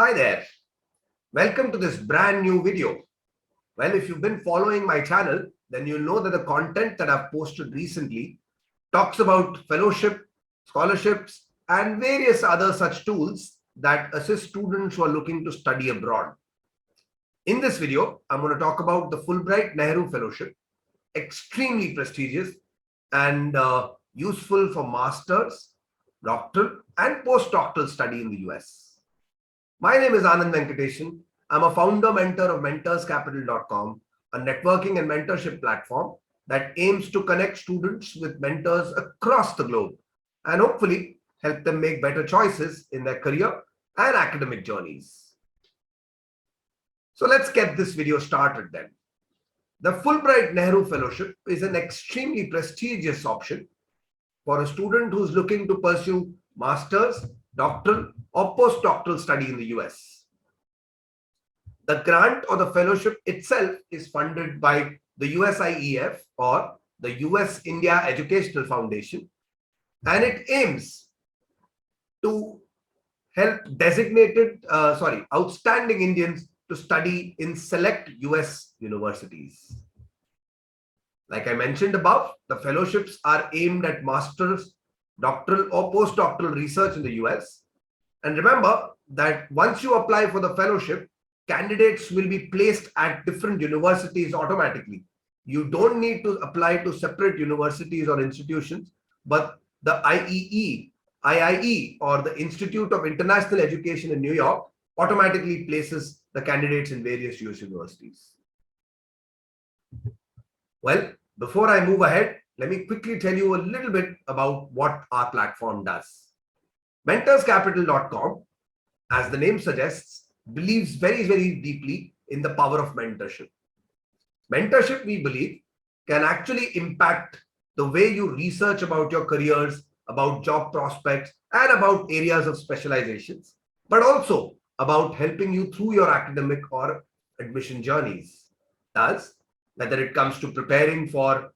Hi there. Welcome to this brand new video. Well, if you've been following my channel, then you'll know that the content that I've posted recently talks about fellowship, scholarships, and various other such tools that assist students who are looking to study abroad. In this video, I'm going to talk about the Fulbright Nehru Fellowship, extremely prestigious and useful for master's, doctoral, and postdoctoral study in the US. My name is Anand Venkateshan. I'm a founder mentor of mentorscapital.com, a networking and mentorship platform that aims to connect students with mentors across the globe and hopefully help them make better choices in their career and academic journeys. So let's get this video started then. The Fulbright Nehru Fellowship is an extremely prestigious option for a student who's looking to pursue master's, doctoral, or postdoctoral study in the US. The grant or the fellowship itself is funded by the USIEF or the US India Educational Foundation, and it aims to help outstanding Indians to study in select US universities. Like I mentioned above, the fellowships are aimed at master's, doctoral, or postdoctoral research in the US. And remember that once you apply for the fellowship, candidates will be placed at different universities automatically. You don't need to apply to separate universities or institutions, but the IIE, or the Institute of International Education in New York, automatically places the candidates in various US universities. Well, before I move ahead, let me quickly tell you a little bit about what our platform does. Mentorscapital.com, as the name suggests, believes very, very deeply in the power of mentorship. Mentorship, we believe, can actually impact the way you research about your careers, about job prospects, and about areas of specializations, but also about helping you through your academic or admission journeys. Thus, whether it comes to preparing for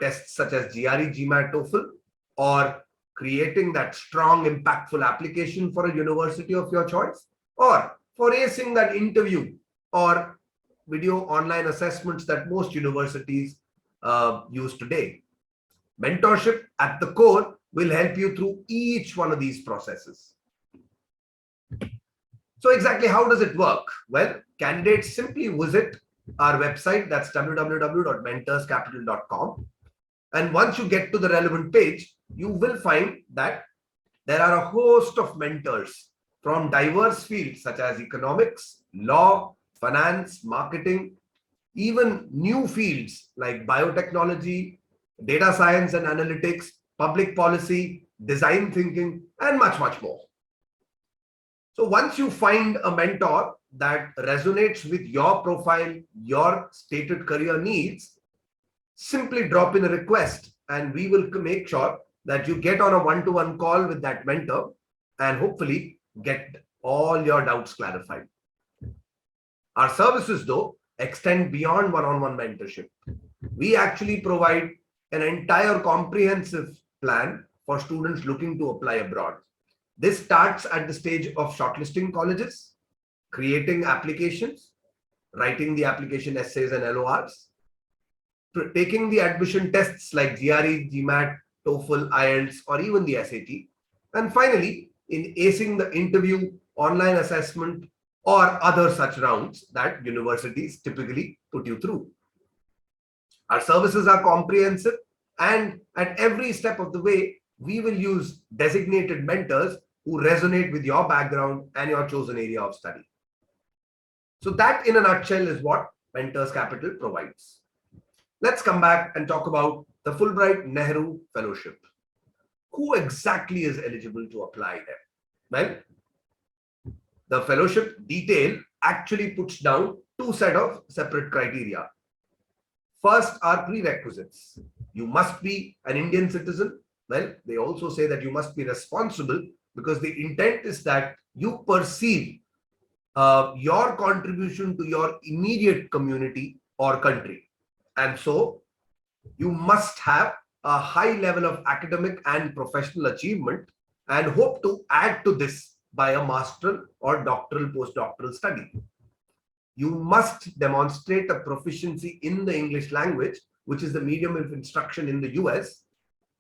tests such as GRE, GMAT, TOEFL, or creating that strong, impactful application for a university of your choice, or for acing that interview or video online assessments that most universities use today. Mentorship at the core will help you through each one of these processes. So exactly how does it work? Well, candidates simply visit our website, that's www.mentorscapital.com. And once you get to the relevant page, you will find that there are a host of mentors from diverse fields such as economics, law, finance, marketing, even new fields like biotechnology, data science and analytics, public policy, design thinking, and much, much more. So once you find a mentor that resonates with your profile, your stated career needs, simply drop in a request and we will make sure that you get on a one-to-one call with that mentor and hopefully get all your doubts clarified. Our services, though, extend beyond one-on-one mentorship. We actually provide an entire comprehensive plan for students looking to apply abroad. This starts at the stage of shortlisting colleges, creating applications, writing the application essays and LORs, taking the admission tests like GRE, GMAT, TOEFL, IELTS, or even the SAT, and finally, in acing the interview, online assessment, or other such rounds that universities typically put you through. Our services are comprehensive, and at every step of the way, we will use designated mentors who resonate with your background and your chosen area of study. So that, in a nutshell, is what Mentors Capital provides. Let's come back and talk about the Fulbright Nehru Fellowship. Who exactly is eligible to apply there? Well, the fellowship detail actually puts down two sets of separate criteria. First are prerequisites. You must be an Indian citizen. Well, they also say that you must be responsible because the intent is that you perceive your contribution to your immediate community or country. And so you must have a high level of academic and professional achievement and hope to add to this by a master's or doctoral postdoctoral study. You must demonstrate a proficiency in the English language, which is the medium of instruction in the US,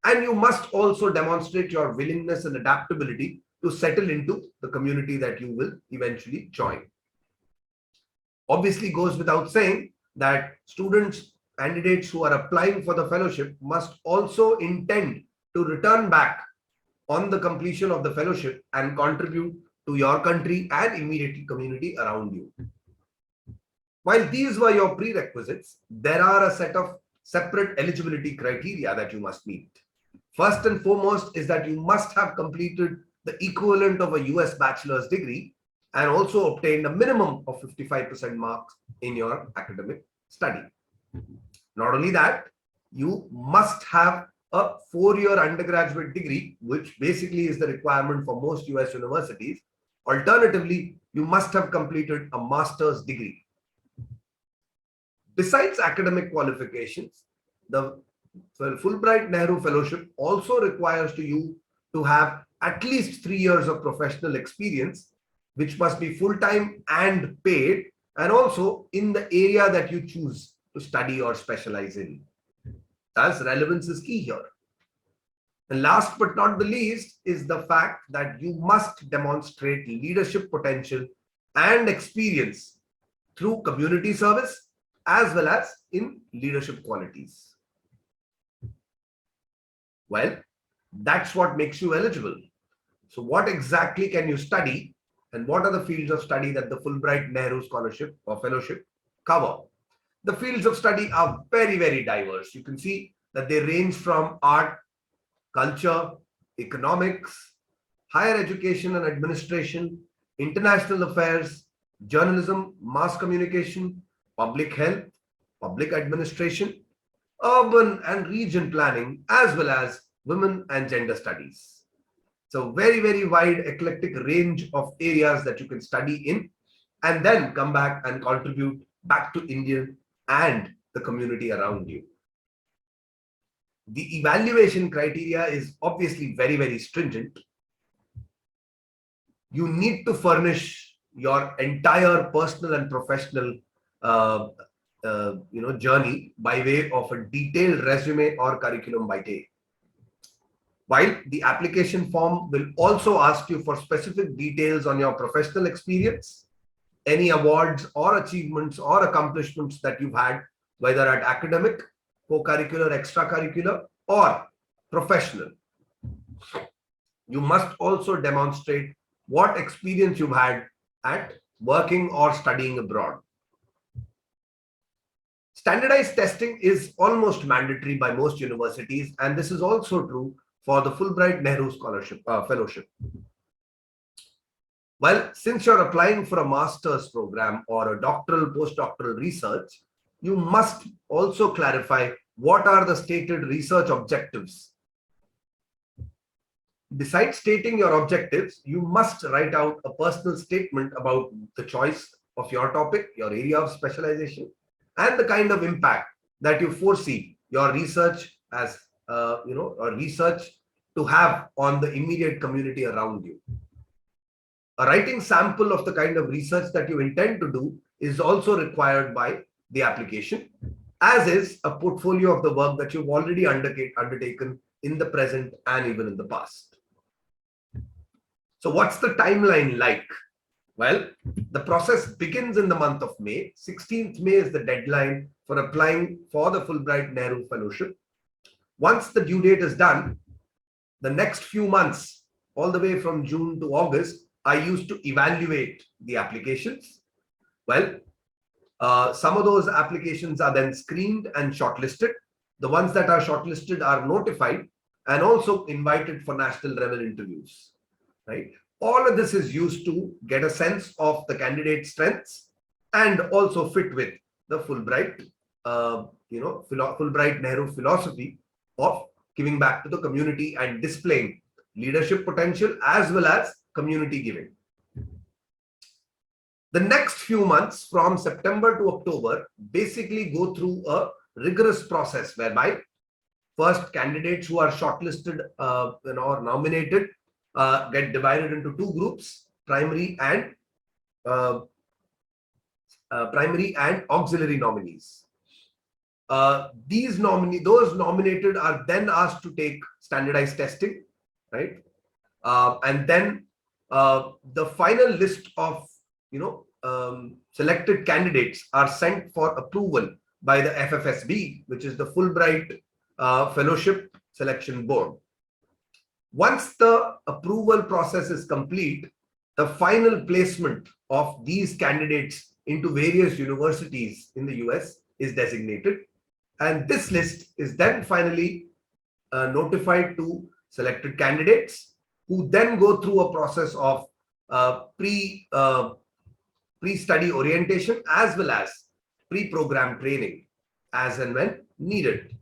and you must also demonstrate your willingness and adaptability to settle into the community that you will eventually join. Obviously, goes without saying that candidates who are applying for the fellowship must also intend to return back on the completion of the fellowship and contribute to your country and immediate community around you. While these were your prerequisites, there are a set of separate eligibility criteria that you must meet. First and foremost is that you must have completed the equivalent of a US bachelor's degree and also obtained a minimum of 55% marks in your academic study. Not only that, you must have a 4-year undergraduate degree, which basically is the requirement for most US universities. Alternatively, you must have completed a master's degree. Besides academic qualifications, the Fulbright Nehru Fellowship also requires you to have at least 3 years of professional experience, which must be full-time and paid, and also in the area that you choose to study or specialize in. Thus, relevance is key here. And last but not the least is the fact that you must demonstrate leadership potential and experience through community service as well as in leadership qualities. Well, that's what makes you eligible. So what exactly can you study, and what are the fields of study that the Fulbright Nehru Scholarship or Fellowship cover? The fields of study are very, very diverse. You can see that they range from art, culture, economics, higher education and administration, international affairs, journalism, mass communication, public health, public administration, urban and region planning, as well as women and gender studies. So very, very wide eclectic range of areas that you can study in and then come back and contribute back to India and the community around you. The evaluation criteria is obviously very, very stringent. You need to furnish your entire personal and professional journey by way of a detailed resume or curriculum vitae. While the application form will also ask you for specific details on your professional experience, any awards or achievements or accomplishments that you've had, whether at academic, co-curricular, extracurricular, or professional. You must also demonstrate what experience you've had at working or studying abroad. Standardized testing is almost mandatory by most universities, and this is also true for the Fulbright Nehru Fellowship. Well, since you're applying for a master's program or a doctoral, postdoctoral research, you must also clarify what are the stated research objectives. Besides stating your objectives, you must write out a personal statement about the choice of your topic, your area of specialization, and the kind of impact that you foresee your research as research to have on the immediate community around you. A writing sample of the kind of research that you intend to do is also required by the application, as is a portfolio of the work that you've already undertaken in the present and even in the past. So what's the timeline like? Well, the process begins in the month of May. 16th May is the deadline for applying for the Fulbright Nehru Fellowship. Once the due date is done, the next few months, all the way from June to August, are used to evaluate the applications. Well, some of those applications are then screened and shortlisted. The ones that are shortlisted are notified and also invited for national level interviews, right? All of this is used to get a sense of the candidate's strengths and also fit with the Fulbright, Fulbright Nehru philosophy of giving back to the community and displaying leadership potential as well as community giving. The next few months from September to October basically go through a rigorous process whereby first candidates who are shortlisted or nominated get divided into two groups. primary and uh, primary and auxiliary nominees. Those nominated are then asked to take standardized testing, right? And then the final list of selected candidates are sent for approval by the FFSB, which is the Fulbright Fellowship Selection Board. Once the approval process is complete, the final placement of these candidates into various universities in the US is designated, and this list is then finally notified to selected candidates, who then go through a process of pre-study orientation as well as pre-program training as and when needed.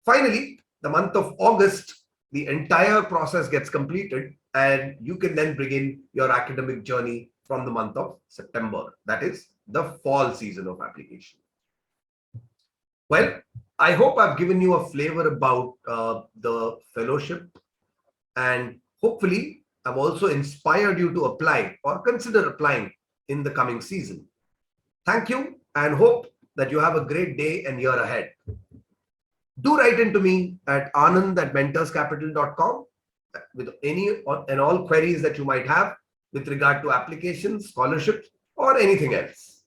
Finally, the month of August, the entire process gets completed, and you can then begin your academic journey from the month of September. That is the fall season of application. Well, I hope I've given you a flavor about the fellowship, and hopefully I've also inspired you to apply or consider applying in the coming season. Thank you, and hope that you have a great day and year ahead. Do write into me at anand@mentorscapital.com with any and all queries that you might have with regard to applications, scholarships, or anything else.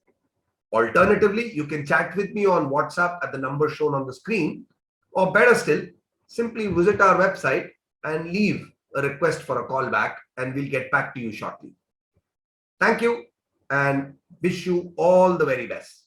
Alternatively, you can chat with me on WhatsApp at the number shown on the screen, or better still, simply visit our website and leave a request for a call back, and we'll get back to you shortly. Thank you, and wish you all the very best.